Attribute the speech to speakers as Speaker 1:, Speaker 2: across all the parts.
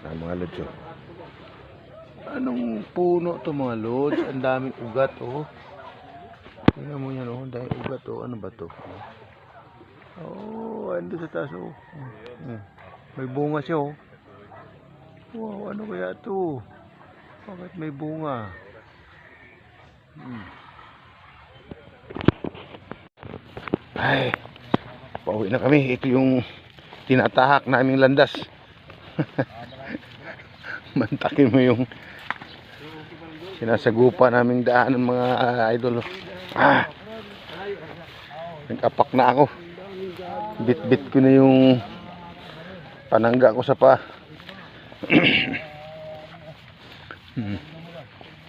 Speaker 1: Mga lods, oh. Anong puno to mga lods? Ang daming ugat, oh. Tingnan mo yan, oh. Ang daming ugat, oh. Ano ba to? Oh, ando sa taas, oh. May bunga siya, oh. Wow, ano kaya to? Bakit may bunga? Ay, pauwi na kami. Ito yung tinatahak naming landas. Mantakin mo yung sinasagupa naming daan ng mga idol. Nag-apak na ako. Bit-bit ko na yung panangga ko sa pa.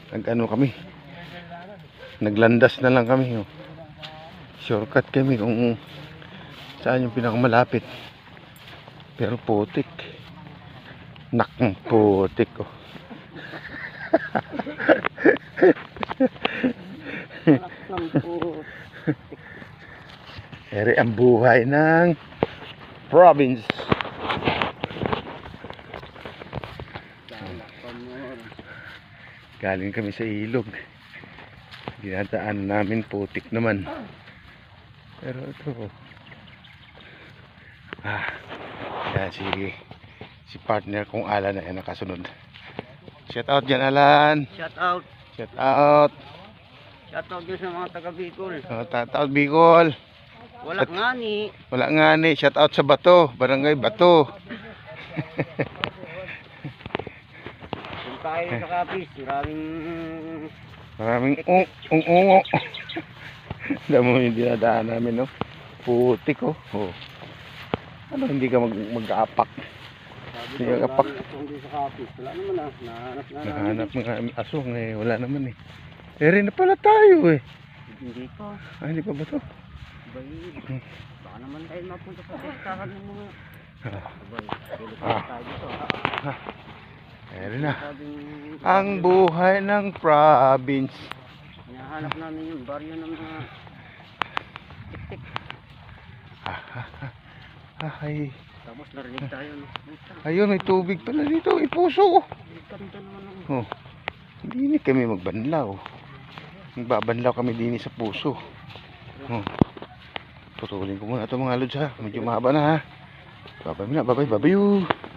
Speaker 1: Nag-ano kami. Naglandas na lang kami. Shortcut kami kung saan yung pinakamalapit. Pero putik. Nakang putik, oh. Ere ang buhay ng province. Galing kami sa ilog. Dinadaan namin, putik naman. Pero ito, yan si partner kong Alan na nakasunod. Shout out dyan, Alan.
Speaker 2: Shout out.
Speaker 1: Shout out.
Speaker 2: Shout out din sa mga taga Bicol.
Speaker 1: Shout out Bicol.
Speaker 2: Wala nga ni.
Speaker 1: Wala nga ni. Shout out sa Bato. Barangay Bato.
Speaker 2: Kung tayo sa Kapis,
Speaker 1: maraming ungo. Damo yung dinadaan namin, no? Putik, oh. Ano, hindi ka mag-aapak? Hindi ka apak.
Speaker 2: Hindi sa Kapis. Wala naman ah.
Speaker 1: Nahanap mga asong eh. Wala naman eh. Ere na pala tayo eh.
Speaker 2: Hindi pa.
Speaker 1: Hindi pa ba ito?
Speaker 2: Baka naman tayo mapunta sa testahan ng mga...
Speaker 1: Ere na. Ang buhay ng province.
Speaker 2: Hinahanap namin yung baryo ng mga tik-tik.
Speaker 1: Ay.
Speaker 2: Tapos narinig tayo.
Speaker 1: Ayun, may tubig pala dito. May puso.
Speaker 2: Ganda naman.
Speaker 1: Hindi kami magbanlaw. Magbabanlaw kami din sa puso. Putulin ko muna ito mga lods, ha. Medyo mahaba na, ha. Bye-bye.